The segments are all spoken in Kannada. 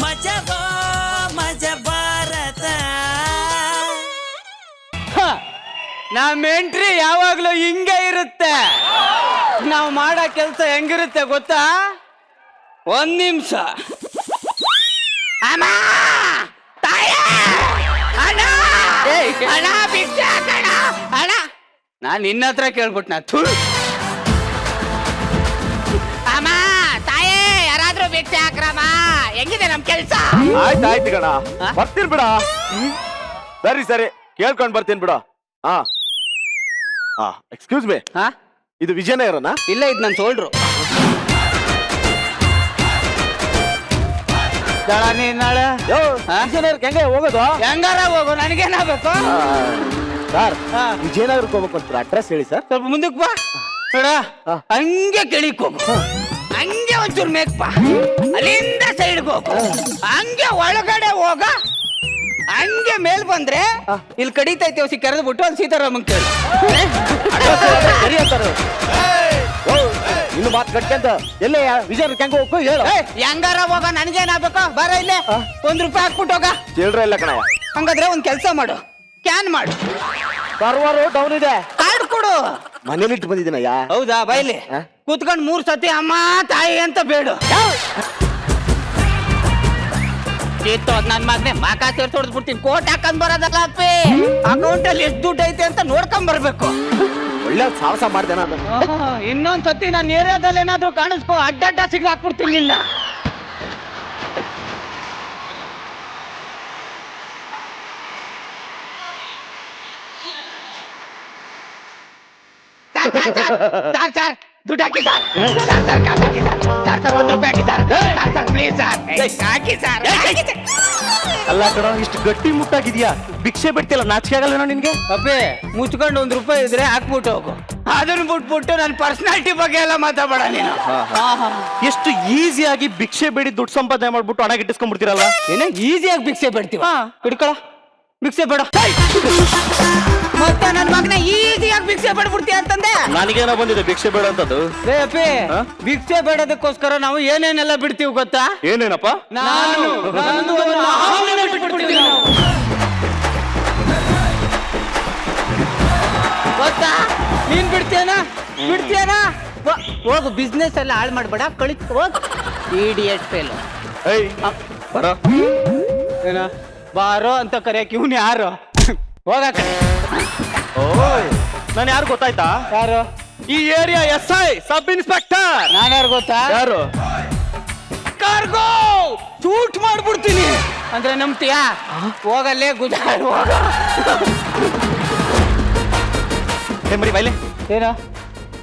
ಮಜಬೋ ಮಜ ಭಾರತ. ನಮ್ಮ ಎಂಟ್ರಿ ಯಾವಾಗ್ಲೂ ಹಿಂಗೆ ಇರುತ್ತೆ. ನಾವು ಮಾಡೋ ಕೆಲಸ ಹೆಂಗಿರುತ್ತೆ ಗೊತ್ತಾ? ಒಂದ್ ನಿಮಿಷ. ಅಮ್ಮ ತಾಯಿ ಅಣ್ಣ ಅಣ್ಣ ಭಿಕ್ಷೆ ಹಾಕಣ್ಣ ಅಣ್ಣ. ನಾನು ನಿನ್ನ ಹತ್ರ ಕೇಳ್ಬಿಟ್ನ. ಅಮ್ಮ ತಾಯಿ ಯಾರಾದ್ರೂ ಭಿಕ್ಷೆ ಹಾಕ್ರಮ್ಮ. ಹೆಂಗಿದೆ ನಮ್ ಕೆಲ್ಸ? ಆಯ್ತಾಯ್ತು ಕಣ, ಬರ್ತೀನಿ ಬಿಡ. ಸರಿ ಸರಿ, ಕೇಳ್ಕೊಂಡ್ ಬರ್ತೀನಿ ಬಿಡ. ಎಕ್ಸ್ಕ್ಯೂಸ್ ಮೀ, ಇದು ವಿಜಯನಗರನ? ಇಲ್ಲ, ಇದು ನನ್ ಸೋಲ್ಡ್ರು. ನಾಳೆ ವಿಜಯನಗರಕ್ಕೆ ಹೆಂಗೆ ಹೋಗೋದು? ಹೆಂಗಾರ ಹೋಗು, ನನಗೇನಾಗಬೇಕು? ಸರ್, ವಿಜಯನಗರಕ್ಕೆ ಹೋಗ್ಬೇಕು ಅಂತ ಅಡ್ರೆಸ್ ಹೇಳಿ ಸರ್. ಸ್ವಲ್ಪ ಮುಂದಕ್ಕೆ ಬಾ. ನೋಡ, ಹಂಗೆ ಕೆಳಿಕ್ ಹೋಗು, ಹಂಗೆ ಒಂಚೂರು ಮೇಕ್ ಬಾ, ಅಲ್ಲಿಂದ ಸೈಡ್ಗೆ ಹೋಗು, ಹಂಗೆ ಒಳಗಡೆ ಹೋಗ, ಹಂಗೆ ಮೇಲ್ ಬಂದ್ರೆ ಇಲ್ಲಿ ಕಡಿತೈತೆ ಹೊಸಿ ಕರೆದು ಬಿಟ್ಟು ಅಲ್ಲಿ ಸೀತಾರಾಮನ್ ಕೇಳಿ. ಇನ್ನು ಮಾತು ಕಟ್ಕಂತ ಎಲ್ಲೇ ವಿಜಯನಗರಕ್ಕೆ ಹೆಂಗೆ ಹೋಗ್ಬೇಕು ಹೇಳು. ಹೆಂಗಾರ ಹೋಗ, ನನಗೇನಾಗಬೇಕು? ಬರ ಇಲ್ಲೇ ₹1 ಹಾಕ್ಬಿಟ್ಟು ಹೋಗ. ಚಿಲ್ಡ್ರ ಇಲ್ಲ ಕಣ. ಹಂಗಾದ್ರೆ ಒಂದ್ ಕೆಲ್ಸ ಮಾಡು, ಕ್ಯಾನ್ ಮಾಡು. ಸರ್ವರ್ ಡೌನ್ ಇದೆ, ಕಾರ್ಡ್ ಕೊಡು. ಮನೇಲಿ ಇಟ್ಟು ಬಂದಿದ್ದೀನಯ್ಯ. ಹೌದಾ? ಬೈಲಿ ಕೂತ್ಕೊಂಡು 3 ಸತಿ ಅಮ್ಮ ತಾಯಿ ಅಂತ ಬೇಡು. ನನ್ ಮಗನೆ ಮಕ ಸೇರ್ಸಿ ಹೊಡೆದ್ಬಿಡ್ತೀನಿ. ಕೋಟ್ ಹಾಕೊಂಡ್ ಬರೋದಲ್ಲ ಅಪ್ಪಿ, ಅಕೌಂಟ್ ಅಲ್ಲಿ ಎಷ್ಟು ದುಡ್ಡು ಐತೆ ಅಂತ ನೋಡ್ಕೊಂಡ್ ಬರ್ಬೇಕು. ಒಳ್ಳೆ ಸಾಹಸ ಮಾಡ್ದೆ ನಾನು. ಇನ್ನೊಂದ್ ಸತಿ ನಾನು ಏರಿಯಾದಲ್ಲಿ ಏನಾದ್ರು ಕಾಣಿಸ್ಕೋ, ಅಡ್ಡ ಸಿಗ್ ಹಾಕ್ಬಿಡ್ತೀನಿ ನಿನ್ನ. ಸರ್ ದುಡ್ಡು ಹಾಕಿ ಸರ್. ₹1 ಹಾಕಿ ಸರ್, ಪ್ಲೀಸ್ ಸರ್, ಹಾಕಿ ಸರ್. ಅಲ್ಲ ಕಣ, ಇಷ್ಟು ಗಟ್ಟಿ ಮುಟ್ಟಾಗಿದ್ಯಾ, ಭಿಕ್ಷೆ ಬಿಡ್ತಿಲ್ಲ, ನಾಚಿಕೆ ಆಗಲ್ಲ ನಿನ್ಗೆ? ಅಪ್ಪಿ ಮುಚ್ಕೊಂಡು ₹1 ಇದ್ರೆ ಹಾಕ್ಬಿಟ್ಟು ಹೋಗು. ಅದನ್ನ ಬಿಟ್ಬಿಟ್ಟು ನನ್ನ ಪರ್ಸನಾಲಿಟಿ ಬಗ್ಗೆ ಎಲ್ಲ ಮಾತಾಡಬೇಡ ನೀನು. ಎಷ್ಟು ಈಸಿಯಾಗಿ ಭಿಕ್ಷೆ ಬೇಡಿ ದುಡ್ಡು ಸಂಪಾದನೆ ಮಾಡ್ಬಿಟ್ಟು ಹಣ ಗಿಟ್ಟಿಸ್ಕೊಂಡ್ಬಿಡ್ತೀರಲ್ಲ. ಏನೇ ಈಸಿಯಾಗಿ ಭಿಕ್ಷೆ ಬೇಡ್ತೀವ? ಹಿಡ್ಕೊಳ, ಭಿಕ್ಷೆ ಬೇಡ. ಮತ್ತೆ ನನ್ನ ಮಗನ ಈಸಿಯಾಗಿ ಭಿಕ್ಷೆ ಬೇಡ್ಬಿಡ್ತೀಯ ಅಂತಂದೆ. ನನಗೇನೋ ಬಂದಿದೆ ಭಿಕ್ಷೆ ಬೇಡ ಅಂತದ್ದು. ರೇ ಅಪ್ಪಿ, ಭಿಕ್ಷೆ ಬೇಡೋದಕ್ಕೋಸ್ಕರ ನಾವು ಏನೇನೆಲ್ಲ ಬಿಡ್ತೀವಿ ಗೊತ್ತಾ? ಏನೇನಪ್ಪ? ನಾನು ಗೊತ್ತಾ? ನೀನ್ ಬಿಡ್ತೀಯನಾ? ಹೋಗು, ಬಿಸ್ನೆಸ್ ಎಲ್ಲ ಹಾಳು ಮಾಡ್ಬೇಡ, ಕಳಿಸ್ ಹೋಗ್. Idiot fail. ಏನ ಬಾರೋ ಅಂತ ಕರೆಯಕ್ಕೆ ಇವನು ಯಾರು? ಹೋಗ ಕಡೆ. ನಾನು ಯಾರು ಗೊತ್ತಾಯ್ತಾ? ಯಾರು? ಈ ಏರಿಯಾ SI ಸಬ್ ಇನ್ಸ್ಪೆಕ್ಟರ್. ನಾನು ಯಾರು ಗೊತ್ತಾ? ಯಾರು? ಕಾರ್ಗೋ ಶೂಟ್ ಮಾಡ್ಬಿಡ್ತೀನಿ ಅಂದ್ರೆ ನಂಬ್ತೀಯಾ? ಹೋಗಲ್ಲೇ ಗುಜಾರ್ ಹೋಗ. ಮರಿ ಬೈಲೆ. ಏನ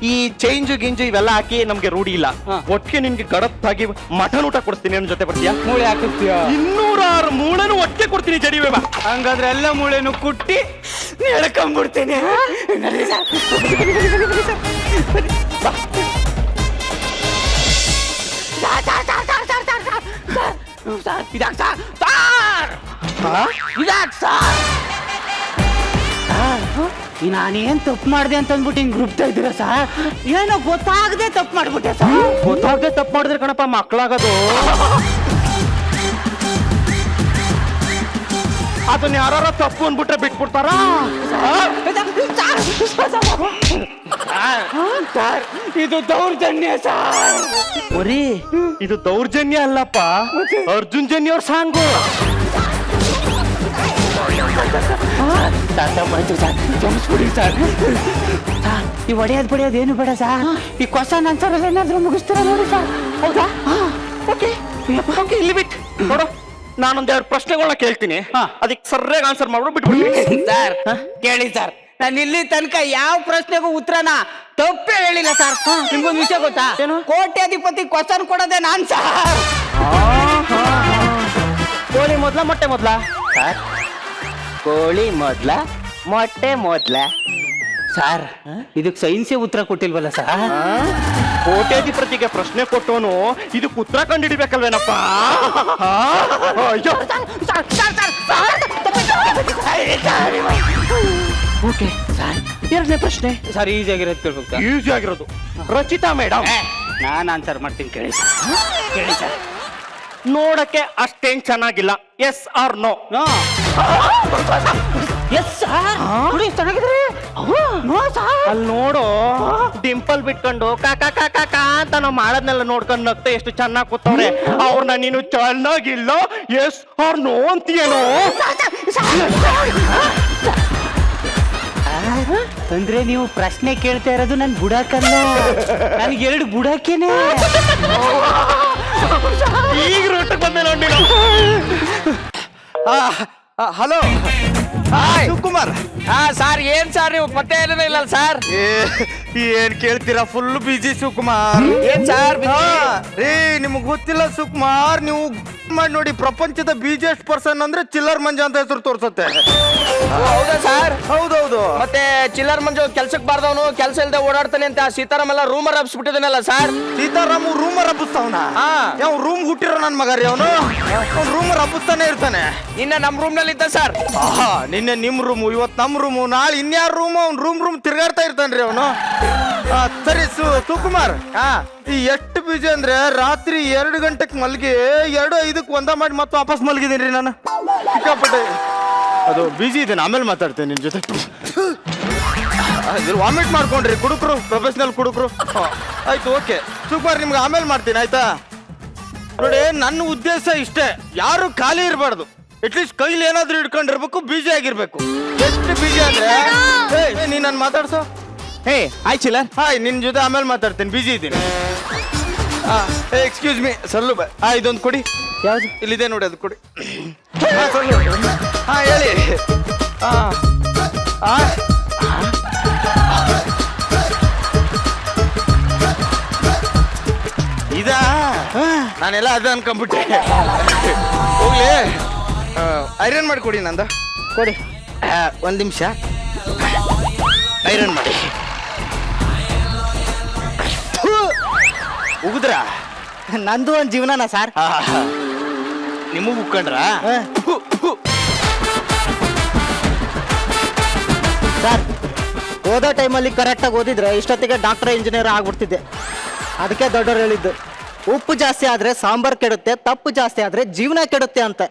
ಈ ಚೇಂಜು ಗಿಂಜು ಇವೆಲ್ಲ ಹಾಕಿ ನಮ್ಗೆ ರೂಢಿ ಇಲ್ಲ. ಒಟ್ಟಿಗೆ ನಿನ್ಗೆ ಗಡತ್ತಾಗಿ ಮಟನ್ ಊಟ ಕೊಡ್ತೀನಿ, ನನ್ನ ಜೊತೆ ಬರ್ತೀಯಾ? ಮೂಳೆ ಹಾಕಿಸ್ತೀಯ? 206 ಮೂಳೆನು ಒಟ್ಟಿಗೆ ಕೊಡ್ತೀನಿ, ಜಡಿವೆ ಬಾ. ಹಂಗಾದ್ರೆ ಎಲ್ಲ ಮೂಳೆನು ಕುಟ್ಟಿ ಎಳ್ಕೊಂಡ್ಬಿಡ್ತೀನಿ. ನಾನೇನ್ ತಪ್ಪು ಮಾಡಿದೆ ಅಂತ ಅಂದ್ಬಿಟ್ಟು ಹಿಂಗ್ ಗ್ರೂಪ್ತಾ ಇದ್ದೀರಾ ಸರ್? ಏನೋ ಗೊತ್ತಾಗದೆ ತಪ್ಪು ಮಾಡ್ಬಿಟ್ಟೆ ಸರ್. ಗೊತ್ತಾಗದೆ ತಪ್ಪು ಮಾಡಿದ್ರೆ ಕಣಪ್ಪ ಮಕ್ಕಳಾಗೋದು. ಅದನ್ನ ಯಾರ ತಪ್ಪು ಅಂದ್ಬಿಟ್ರೆ ಬಿಟ್ಬಿಡ್ತಾರ? ಇದು ದೌರ್ಜನ್ಯ ಸರ್. ಬರೀ ಇದು ದೌರ್ಜನ್ಯ ಅಲ್ಲಪ್ಪ, ಅರ್ಜುನ್ ಜನ್ಯ ಅವ್ರ ಸಾಂಗು. ಈ ಒಡೆಯೋದು ಬಡಿಯೋದು ಏನು ಬೇಡ ಸರ್. ಈ ಕ್ವಶನ್ ಆನ್ಸರ್ ಏನಾದ್ರೂ ಮುಗಿಸ್ತೀರಾ ನೋಡಿ ಸರ್. ಹೌದಾ? ಓಕೆ, ಇಲ್ಲಿ ಬಿಟ್ಟು ನೋಡು, ನಾನೊಂದೆರಡು ಪ್ರಶ್ನೆಗಳನ್ನ ಕೇಳ್ತೀನಿ, ಅದಕ್ಕೆ ಸರ್ಯಾಗಿ ಆನ್ಸರ್ ಮಾಡ್ಬಿಟ್ಟು ಬಿಟ್ಬಿಡ್ತೀನಿ. ಸರ್ ಕೇಳಿ ಸರ್, ನಾನು ಇಲ್ಲಿ ತನಕ ಯಾವ ಪ್ರಶ್ನೆಗೂ ಉತ್ತರನ ತಪ್ಪೇ ಹೇಳಿಲ್ಲ ಸರ್. ನಿಮ್ಗೊಂದು ವಿಷಯ ಗೊತ್ತಾ? ಕೋಟ್ಯಾಧಿಪತಿ ಕ್ವಶನ್ ಕೊಡೋದೇ ನಾನ್ ಸರ್. ಕೋಳಿ ಮೊದ್ಲ ಮೊಟ್ಟೆ ಮೊದ್ಲ? ಕೋಳಿ ಮೊದ್ಲ ಮೊಟ್ಟೆ ಮೊದ್ಲ? ಸರ್ ಇದಕ್ಕೆ ಸೈನ್ಸೇ ಉತ್ತರ ಕೊಟ್ಟಿಲ್ವಲ್ಲ ಸರ್. ಕೋಟ್ಯಾಧಿಪತಿಗೆ ಪ್ರಶ್ನೆ ಕೊಟ್ಟವನು ಇದಕ್ಕೆ ಉತ್ತರ ಕಂಡಿಡಿಬೇಕಲ್ವೇನಪ್ಪ? ಓಕೆ ಸರ್, ಎರಡನೇ ಪ್ರಶ್ನೆ ಸರ್ ಈಸಿ ಆಗಿರೋದು ಕೇಳ್ಬೇಕು. ಈಸಿ ಆಗಿರೋದು ರಚಿತಾ ಮೇಡಮ್. ನಾನು ಆನ್ಸರ್ ಮಾಡ್ತೀನಿ, ಕೇಳಿ ಸರ್. ಕೇಳಿ ಸರ್, ನೋಡಕ್ಕೆ ಅಷ್ಟೇನ್ ಚೆನ್ನಾಗಿಲ್ಲ. Yes or no? Yes sir ಚೆನ್ನಾಗಿದ್ರಿ ಅಲ್ಲಿ ನೋಡು, ಡಿಂಪಲ್ ಬಿಟ್ಕೊಂಡು ಕಾಕಾ ಕಾಕಾ ಕಾ ಅಂತ ನಾವು ಮಾಡೋದ್ನೆಲ್ಲ ನೋಡ್ಕೊಂಡು ನಗ್ತಾ ಎಷ್ಟು ಚೆನ್ನಾಗಿ ಕೂತವ್ರೆ. ಅವ್ರನ್ನ ನೀನು ಚೆನ್ನಾಗಿಲ್ಲ ಎಸ್ ಆರ್ ನೋ ಅಂತೀಯೇನೋ? ಅಂದ್ರೆ ನೀವು ಪ್ರಶ್ನೆ ಕೇಳ್ತಾ ಇರೋದು ನನ್ ಬುಡಕಲ್ಲ, ನನಗೆ 2 ಬುಡಕೇನೆ. ಈಗ ರೋಟಕ್ಕೆ ಬಂದೆ ನೋಡಿ ನೀನು. ಹಲೋ ಶಿವಕುಮಾರ್. ಸರ್ ಏನ್ ಸರ್ ನೀವು ಪತ್ತೆ ಏನೇನೂ ಇಲ್ಲ ಸರ್. ಏನ್ ಕೇಳ್ತೀರಾ, ಫುಲ್ ಬಿಜಿ ಶಿವಕುಮಾರ್. ಏನ್ ಸರ್ ರೀ ನಿಮಗ್ ಗೊತ್ತಿಲ್ಲ ಶಿವಕುಮಾರ್, ನೀವು ಮಾಡಿ ನೋಡಿ, ಪ್ರಪಂಚದ ಬಿಜಿಯೆಸ್ಟ್ ಪರ್ಸನ್ ಅಂದ್ರೆ ಚಿಲ್ಲರ್ ಮಂಜ ಅಂತ ಹೆಸರು ತೋರ್ಸತ್ತೆ. ಹೌದಾ ಸರ್? ಹೌದೌದು. ಮತ್ತೆ ಚಿಲ್ಲರ್ ಮಂಜು ಕೆಲ್ಸಕ್ಕೆ ಬಾರ್ದವನು ಕೆಲಸ ಇಲ್ಲದೆ ಓಡಾಡ್ತಾನೆ ಅಂತ ಸೀತಾರಾಮ್ ಎಲ್ಲ ರೂಮರ್ ಹಬ್ಸ್ಬಿಟ್ಟಿದ್ದಾನಲ್ಲ ಸರ್. ಸೀತಾರಾಮು ರೂಮರ್ ಹಬ್ಬಿಸ್ತಾವನ? ಯಾವ ರೂಮ್ ಹುಟ್ಟಿರೋ ನನ್ ಮಗ ರೀ ಅವನು. ರೂಮರ್ ಹಬ್ಬಿಸ್ತಾನೆ ಇರ್ತಾನೆ. ಇನ್ನ ನಮ್ ರೂಮ್ ನಲ್ಲಿ ಇದ್ದ ಸರ್. ನಿನ್ನೆ ನಿಮ್ ರೂಮು, ಇವತ್ ನಮ್ ರೂಮು, ನಾಳೆ ಇನ್ಯಾರ ರೂಮು, ಅವ್ನ್ ರೂಮ್ ತಿರ್ಗಾಡ್ತಾ ಇರ್ತಾನ್ರಿ ಅವನು. ಸರಿ ಶಿವಕುಮಾರ್, ಈ ಎಷ್ಟು ಬಿಜಿ ಅಂದ್ರೆ ರಾತ್ರಿ 2 ಗಂಟೆಗೆ ಮಲ್ಗಿ 2:05 ಒಂದ ಮಾಡಿ ಮತ್ತೆ ವಾಪಸ್ ಮಲ್ಗಿದ್ದೀನಿ ರೀ ನಾನು. ಸಿಕ್ಕಾಪಟ್ಟೆ ಅದು ಬಿಜಿ ಇದ್ದೇನೆ, ಆಮೇಲೆ ಮಾತಾಡ್ತೇನೆ ನಿನ್ ಜೊತೆ. ವಾಮಿಟ್ ಮಾಡ್ಕೊಂಡ್ರಿ ಕುಡುಕ್ರು, ಪ್ರೊಫೆಷನಲ್ ಕುಡುಕ್ರು. ಆಯ್ತು ಓಕೆ ಶಿವಕುಮಾರ್, ನಿಮ್ಗೆ ಆಮೇಲೆ ಮಾಡ್ತೀನಿ ಆಯ್ತಾ. ನೋಡಿ ನನ್ನ ಉದ್ದೇಶ ಇಷ್ಟೇ, ಯಾರು ಖಾಲಿ ಇರಬಾರ್ದು, ಅಟ್ಲೀಸ್ಟ್ ಕೈಲಿ ಏನಾದ್ರೂ ಹಿಡ್ಕೊಂಡಿರ್ಬೇಕು, ಬಿಜಿ ಆಗಿರ್ಬೇಕು. ಎಷ್ಟು ಬಿಜಿ ಅಂದ್ರೆ ನೀನ್ ನನ್ ಮಾತಾಡ್ಸೋ. ಹೇ ಆಯ್ ಚಿಲ್ಲರ್. ಹಾಯ್, ನಿನ್ ಜೊತೆ ಆಮೇಲೆ ಮಾತಾಡ್ತೀನಿ, ಬಿಜಿ ಇದ್ದೀನಿ. ಎಕ್ಸ್ಕ್ಯೂಸ್ ಮೀ ಸಲ್ಲು. ಇದೊಂದು ಕೊಡಿ. ಯಾವ್ದು? ಇಲ್ಲಿದೆ ನೋಡಿ, ಅದು ಕೊಡಿ. ಹೇಳಿ. ಇದಾ? ನಾನೆಲ್ಲ ಅದ ಅನ್ಕೊಂಡ್ಬಿಟ್ಟೆ. ಹೋಗ್ಲಿ, ಐರನ್ ಮಾಡಿ ಕೊಡಿ ನಂದ. ಕೊಡಿ. 1 ನಿಮಿಷ ಐರನ್ ಮಾಡಿ. ಉಗಿದ್ರ? ನಂದು ಒಂದ್ ಜೀವನನ ಸರ್. ನಿಮಗ್ ಉಕ್ಕೊಂಡ್ರ? ಸರ್, ಓದೋ ಟೈಮಲ್ಲಿ ಕರೆಕ್ಟಾಗಿ ಓದಿದ್ರೆ ಇಷ್ಟೊತ್ತಿಗೆ ಡಾಕ್ಟರ್ ಇಂಜಿನಿಯರ್ ಆಗ್ಬಿಡ್ತಿದ್ದೆ. ಅದಕ್ಕೆ ದೊಡ್ಡವ್ರು ಹೇಳಿದ್ದು, ಉಪ್ಪು ಜಾಸ್ತಿ ಆದ್ರೆ ಸಾಂಬಾರ್ ಕೆಡುತ್ತೆ, ತಪ್ಪು ಜಾಸ್ತಿ ಆದ್ರೆ ಜೀವನ ಕೆಡುತ್ತೆ ಅಂತ.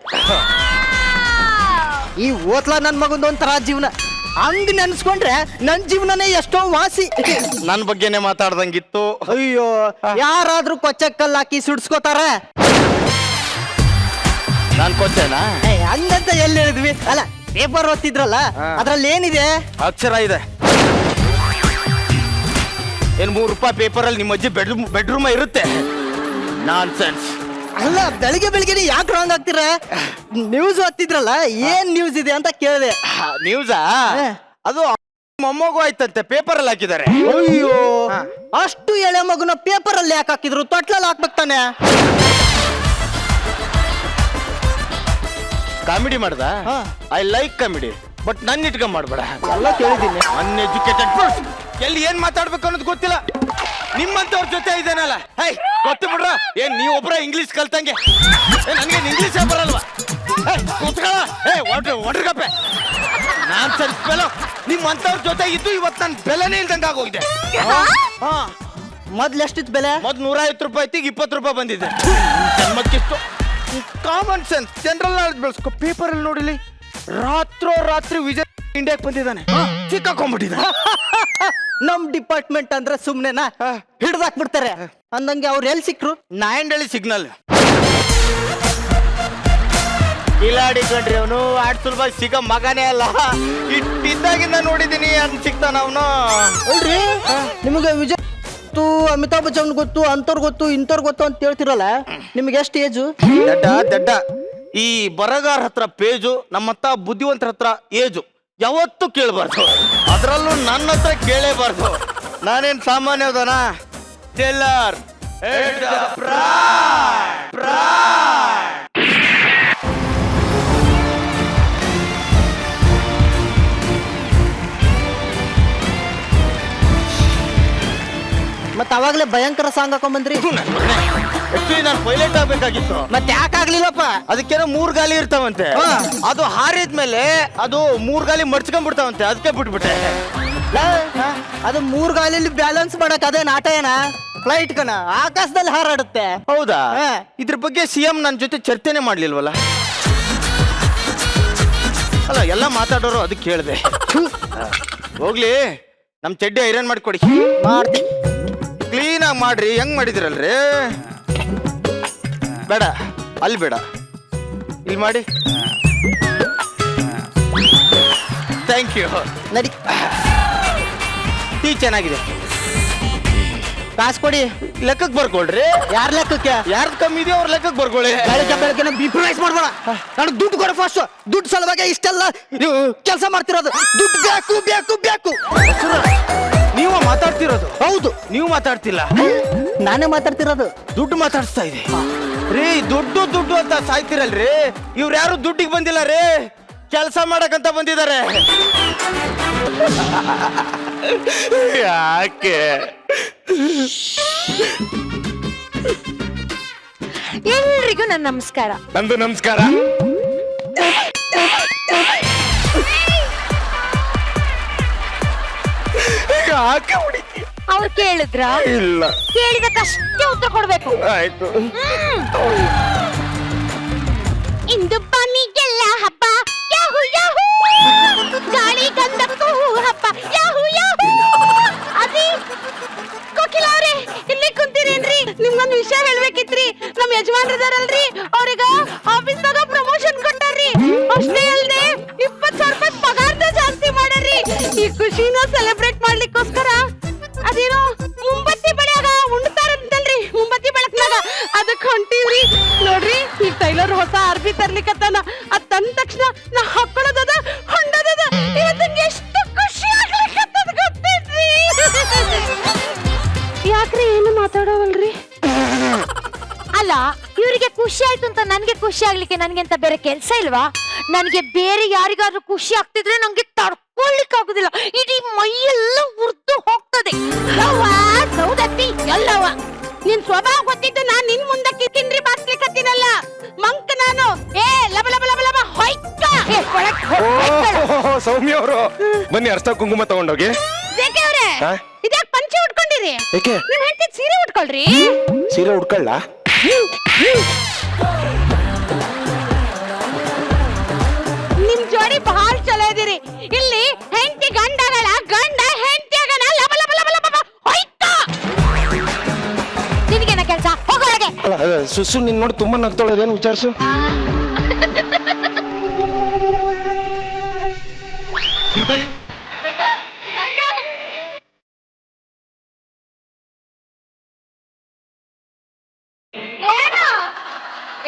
ಈ ಓತ್ಲ ನನ್ ಮಗಂದು ಒಂಥರ ಜೀವನ. ಹಂಗ್ ನೆನ್ಸ್ಕೊಂಡ್ರೆ ನನ್ ಜೀವನನೇ ಎಷ್ಟೋ ವಾಸಿ. ನನ್ ಬಗ್ಗೆನೆ ಮಾತಾಡ್ದಂಗಿತ್ತು. ಅಯ್ಯೋ, ಯಾರಾದ್ರೂ ಕೊಚ್ಚಕ್ಕಲ್ಲ ಹಾಕಿ ಸುಡ್ಸ್ಕೋತಾರ? ನಾನ್ ಕೊಚ್ಚೇನಾ? ಹಂಗಂತ ಎಲ್ಲಿ ಹೇಳಿದ್ವಿ? ಅಲ್ಲ, ಪೇಪರ್ ಓದ್ತಿದ್ರಲ್ಲ, ಅದ್ರಲ್ಲಿ ಏನಿದೆ? ಅಕ್ಷರ ಇದೆ. ಏನ್ 3 ರೂಪಾಯಿ ಪೇಪರ್ ಅಲ್ಲಿ ನಿಮ್ಮ ಅಜ್ಜಿ ಬೆಡ್ರೂಮ್ ಇರುತ್ತೆ? ನಾನ್ ಸೆನ್ಸ್. ಅಲ್ಲ, ಬೆಳಿಗ್ಗೆ ಯಾಕೆ ರಾಂಗ್ ಆಗ್ತೀರ? ನ್ಯೂಸ್ ಓದ್ತಿದ್ರಲ್ಲ, ಏನ್ ನ್ಯೂಸ್ ಇದೆ ಅಂತ ಕೇಳಿದೆ. ನ್ಯೂಸಾ? ಅದು ಮೊಮ್ಮಗು ಆಯ್ತಂತೆ, ಪೇಪರ್ ಅಲ್ಲಿ ಹಾಕಿದ್ದಾರೆ. ಅಯ್ಯೋ, ಅಷ್ಟು ಎಳೆ ಮಗುನ ಪೇಪರ್ ಅಲ್ಲಿ ಯಾಕೆ ಹಾಕಿದ್ರು? ತೊಟ್ಲಲ್ಲಿ ಹಾಕ್ಬೇಕು ತಾನೆ. ಕಾಮಿಡಿ ಮಾಡ್ದ? ಐ ಲೈಕ್ ಕಾಮಿಡಿ, ಬಟ್ ನನ್ನ ಇಟ್ಕೊಂಡ್ ಮಾಡ್ಬೇಡ. ಎಲ್ಲ ಕೇಳಿದ್ದೀನಿ. Uneducated person. ಎಲ್ಲಿ ಏನ್ ಮಾತಾಡ್ಬೇಕು ಅನ್ನೋದು ಗೊತ್ತಿಲ್ಲ. ನಿಮ್ಮಂತವ್ರ ಜೊತೆ ಇದೇನಲ್ಲ, ಹೈ ಗೊತ್ತು ಬಿಡ್ರ. ಏನ್ ನೀವ್ ಒಬ್ರ ಇಂಗ್ಲಿಷ್ ಕಲ್ತಂಗೆ? ನನ್ಗೆ ಇಂಗ್ಲಿಷ್ ಬರಲ್ವಾ? ಒಡ್ರಗಪ್ಪೆ. ನಾನ್ ಸ್ವಲ್ಪ ಬೆಲ ನಿಮ್ಮಂತವ್ರ ಜೊತೆ ಇದ್ದು ಇವತ್ತು ನನ್ ಬೆಲೆನೇ ಇಲ್ದಂಗ ಆಗೋಗಿದೆ. ಮೊದ್ಲು ಎಷ್ಟಿತ್ತು ಬೆಲೆ? ಮೊದ್ 150 ರೂಪಾಯಿ ಇತ್ತು, 20 ರೂಪಾಯಿ ಬಂದಿದೆ. ಜನ್ಮಕ್ಕಿಷ್ಟು ಕಾಮನ್ ಸೆನ್ಸ್, ಜನರಲ್ ನಾಲೆಜ್ ಬೆಳೆಸ್ಕೊ. ಪೇಪರ್ ಅಲ್ಲಿ ನೋಡಿಲಿ, ರಾತ್ರಿ ವಿಜಯ್ ಇಂಡಿಯಾಕ್ ಬಂದಿದ್ದಾನೆ, ಸಿಕ್ಕಾಕೊಂಡ್ಬಿಟ್ಟಿದ್ದಾನೆ. ನಮ್ ಡಿಪಾರ್ಟ್ಮೆಂಟ್ ಅಂದ್ರೆ ಸುಮ್ನೆನಾ? ಹಿಡ್ದಾಕ್ಬಿಡ್ತಾರೆ. ಅಂದಂಗೆ ಅವ್ರು ಎಲ್ಲಿ ಸಿಕ್ರು? ನಾಯಂಡಳ್ಳಿ ಸಿಗ್ನಲ್. ಕಿಲಾಡಿ ಕಣ್ರಿ ಅವನು, ಆಡ್ ಸುಲಭ ಸಿಗ ಮಗನೇ ಅಲ್ಲ. ಇಟ್ಟಿದ್ದಾಗಿಂದ ನೋಡಿದೀನಿ, ಅಂತ ಸಿಗ್ತಾನ ಅವನು. ಅಲ್ರಿ, ನಿಮಗೆ ವಿಜಯ್ ಗೊತ್ತು, ಅಮಿತಾಬ್ ಬಚ್ಚನ್ ಗೊತ್ತು, ಅಂತವ್ರು ಗೊತ್ತು, ಇಂಥವ್ರು ಗೊತ್ತು ಅಂತ ಹೇಳ್ತಿರಲ್ಲ, ನಿಮ್ಗೆ ಎಷ್ಟು ಏಜು? ದಡ್ಡ ಈ ಬರಗಾರ ಹತ್ರ ಪೇಜು, ನಮ್ಮತ್ತ ಬುದ್ಧಿವಂತರ ಹತ್ರ ಏಜು ಯಾವತ್ತೂ ಕೇಳಬಾರ್ದು. ಅದರಲ್ಲೂ ನನ್ನ ಹತ್ರ ಕೇಳೇಬಾರ್ದು. ನಾನೇನ್ ಸಾಮಾನ್ಯದನ? ಟೆಲ್ಲರ್ ಮತ್ತ ಅವಾಗ್ಲೇ ಭಯಂಕರ ಸಾಂಗ್ ಹಾಕೊಂಡ್ ಬಂದ್ರಿ. ಆಕ್ಚುಲಿ ನಾನು ಪೈಲಟ್ ಆಗ್ಬೇಕಾಗಿತ್ತು. ಮತ್ತೆ ಯಾಕೆ ಆಗ್ಲಿಲ್ಲಪ್ಪ? ಅದಕ್ಕೇನೋ 3 ಗಾಲಿ ಇರ್ತಾವಂತೆ. ಅದು ಹಾರಿದ್ಮೇಲೆ ಅದು 3 ಗಾಲಿ ಮಡ್ಚ್ಕೊಂಡ್ಬಿಡ್ತಾವಂತೆ, ಅದಕ್ಕೆ ಬಿಟ್ಬಿಟ್ಟೆ. ಅದು 3 ಗಾಲಿಯಲ್ಲಿ ಬ್ಯಾಲೆನ್ಸ್ ಮಾಡಕ್ ಅದೇನ್ ಆಟ ಏನ? ಫ್ಲೈಟ್ ಕಣ, ಆಕಾಶದಲ್ಲಿ ಹಾರಾಡುತ್ತೆ. ಹೌದಾ? ಹಾ. ಇದ್ರ ಬಗ್ಗೆ CM ನನ್ನ ಜೊತೆ ಚರ್ಚೆನೆ ಮಾಡ್ಲಿಲ್ವಲ್ಲ? ಅಲ್ಲ, ಎಲ್ಲ ಮಾತಾಡೋರು ಅದಕ್ಕೆ ಕೇಳಿದೆ. ಹೋಗ್ಲಿ, ನಮ್ ಚಡ್ಡಿ ಐರನ್ ಮಾಡಿಕೊಡಿ. ಮಾಡ್ತೀನಿ. ಕ್ಲೀನ್ ಆಗಿ ಮಾಡ್ರಿ. ಹೆಂಗ್ ಮಾಡಿದಿರಲ್ರಿ? ಬೇಡ, ಅಲ್ಲಿ ಬೇಡ, ಇಲ್ಲಿ ಮಾಡಿ. Thank you. ನಡಿ. ಟೀ ಚೆನ್ನಾಗಿದೆ. ಕಾಸು ಕೊಡಿ. ಲೆಕ್ಕಕ್ಕೆ ಬರ್ಕೊಳ್ರಿ. ಯಾರ ಲೆಕ್ಕಕ್ಕೆ? ಯಾರ್ದು ಕಮ್ಮಿ ಇದೆಯೋ ಅವ್ರ ಲೆಕ್ಕಕ್ಕೆ ಬರ್ಕೊಳ್ಳಿ. ಬೆಳಗ್ಗೆ ಬೆಳಗ್ಗೆ ಬಿಪ್ರೈಸ್ ಮಾಡ್ಬೇಡ. ನನಗೆ ದುಡ್ಡು ಕೊಡು ಫಸ್ಟ್. ದುಡ್ಡು ಸಲುವಾಗಿ ಇಷ್ಟೆಲ್ಲ ಕೆಲಸ ಮಾಡ್ತಿರೋದು. ದುಡ್ಡು ಬೇಕು ಬೇಕು ಬೇಕು. ನೀವು ಮಾತಾಡ್ತಿರೋದು? ಹೌದು. ನೀವು ಮಾತಾಡ್ತಿಲ್ಲ, ನಾನೇ ಮಾತಾಡ್ತಿರೋದು. ದುಡ್ಡು ಮಾತಾಡಿಸ್ತಾ ಇದೆ. ರೀ, ದುಡ್ಡು ದುಡ್ಡು ಅಂತ ಸಾಯ್ತಿರಲ್ರಿ. ಇವ್ರು ಯಾರು ದುಡ್ಡಿಗೆ ಬಂದಿಲ್ಲ ರೀ, ಕೆಲಸ ಮಾಡಕಂತ ಬಂದಿದ್ದಾರೆ. ಯಾಕೆ? ಎಲ್ರಿಗೂ ನನ್ನ ನಮಸ್ಕಾರ. ನಂದು ನಮಸ್ಕಾರ. ಯಾಕೆ ಹೊಡಿತೀಯ? ಅವ್ರು ಕೇಳಿದ್ರ? ಇಲ್ಲ. ಕೇಳಿದಕ್ಕಷ್ಟೇ ಉತ್ತರ ಕೊಡ್ಬೇಕು. ಆಯ್ತು. ಇಂದು ಬನ್ನಿಗೆಲ್ಲ ಹಬ್ಬ, ಯಾಹು ಯಾಹು. ಗಾಳಿ ಗಂಧಕ್ಕೂ ಹಬ್ಬ, ಯಾಹು ಯಾಹು. ಅದಿ ಕೋಕಿಲ ಅವ್ರೆ, ಇಲ್ಲಿ ಕುಂತೀರೇನ್ರಿ? ನಿಮ್ಗೊಂದು ವಿಷಯ ಹೇಳ್ಬೇಕಿತ್ರಿ. ನಮ್ ಯಜಮಾನ್ರಿದಾರಲ್ರಿ, ಅವ್ರಿಗ ಆಫೀಸ್ನಾಗ ಪ್ರಮೋಷನ್ ಕೊಟ್ಟಾರ್ರಿ. ಅಷ್ಟೇ ಅಲ್ದೆ 20,000 ರೂಪಾಯಿ ಪಗಾರ್ದ ಜಾಸ್ತಿ ಮಾಡ್ಯಾರ್ರಿ. ಈ ಖುಷಿನ ಸೆಲೆಬ್ರೇಟ್ ಮಾಡ್ಲಿಕ್ಕೋಸ್ಕರ ಅದೇನೋ ಮುಂಬತ್ತಿ ಬೆಳಗ ಉಣ್ತಾರಂತಲ್ರಿ, ಮುಂಬತ್ತಿ ಬೆಳಕ್ನಾಗ ಅದಕ್ಕೆ ಹೊಂಟೀವ್ರಿ. ನೋಡ್ರಿ, ಈ ಟೈಲರ್ ಹೊಸ ಅರ್ಬಿ ತರ್ಲಿಕ್ಕತ್ತಾನ. ಅದ್ ತಂದ ತಕ್ಷಣ ನಾ ಹಾಕೊಳ್ಳೋದದ, ಹೊಂಡೋದದ. ಇವತ್ತಿಗೆ ಎಷ್ಟು ಖುಷಿ ಆಗ್ಲಿಕ್ಕತ್ತದ ಗೊತ್ತೈತ್ರಿ. ಯಾಕ್ರಿ ಏನು ಮಾತಾಡೋವಲ್ರಿ? ಅಲ್ಲ, ಇವರಿಗೆ ಖುಷಿ ಆಯ್ತು ಅಂತ ನನ್ಗೆ ಖುಷಿ ಆಗ್ಲಿಕ್ಕೆ ನನ್ಗೆ ಅಂತ ಬೇರೆ ಕೆಲ್ಸ ಇಲ್ವಾ? ನನ್ಗೆ ಬೇರೆ ಯಾರಿಗಾದ್ರೂ ಖುಷಿ ಆಗ್ತಿದ್ರೆ ನಂಗೆ ತಡ್ಕೊಳ್ಲಿಕ್ಕೆ ಆಗುದಿಲ್ಲ. ಇಡೀ ಮೈಯೆಲ್ಲ ಉರ್ದು ಹೋಗ್ತದೆ. ಸೌದತ್ತಿ ಎಲ್ಲವ ನಿನ್ ಸ್ವಭಾವ ಗೊತ್ತಿದ್ದು ನಾನ್ ನಿನ್ ಮುಂದಕ್ಕೆ ಕಿಂಡ್ರಿ ಬಾರ್ಸ್ಲಿಕ್ಕತ್ತೀನಲ್ಲ. ಮಂಕ್ ನಾನು. ಏ ಲಬ ಲಬ ಲಬ ಲಬ ಹೊಯ್ಕ. ಸೌಮ್ಯ ಅವರು ಬನ್ನಿ, ಅರ್ಥ ಕುಂಕುಮ ತಗೊಂಡೋಗಿ. ಜೇಕೆ ಅವ್ರೆ, ಹಾ? ಇದ್ಯಾಕ್ ಪಂಚೆ ಉಟ್ಕೊಂಡಿರಿ? ಏಕೆ? ನಿಮ್ ಹೆಂಡತಿ ಸೀರೆ ಉಟ್ಕೊಳ್ರಿ. ಸೀರೆ ಉಟ್ಕೊಳ್ಳ? ನಿಮ್ ಜೋಡಿ ಬಹಳ ಚಲೋ ಇದೀರಿ. ಇಲ್ಲಿ ಹೆಂಡತಿ ಗಂಡಗಳ, ಗಂಡ ಹೆಂಡತಿಯಾಗನ ಲಬ ಲಬ ಲಬ ಲಬ ಹೊಯ್ಕ. ನಿನಗೇನ ಕೆಲ್ಸ? ಹೋಗೊಳಗೆ. ಸುಸು ನಿನ್ ನೋಡಿ ತುಂಬಾ ನಗ್ತೊಳದೇನು ವಿಚಾರಿಸು.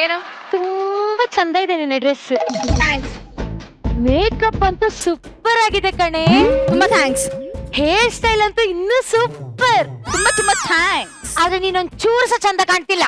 ಏನು? ತುಂಬಾ ಚಂದ ಇದೆ ನಿನ್ನ ಡ್ರೆಸ್. ಮೇಕಪ್ ಅಂತೂ ಸೂಪರ್ ಆಗಿದೆ ಕಣೆ. ತುಂಬಾ ಥ್ಯಾಂಕ್ಸ್. ಹೇರ್ ಸ್ಟೈಲ್ ಅಂತೂ ಇನ್ನೂ ಸೂಪರ್. ತುಂಬಾ ತುಂಬಾ ಥ್ಯಾಂಕ್ಸ್. ಆದ್ರೆ ನೀನೊಂದ್ ಚೂರು ಸಹ ಚಂದ ಕಾಣ್ತಿಲ್ಲ.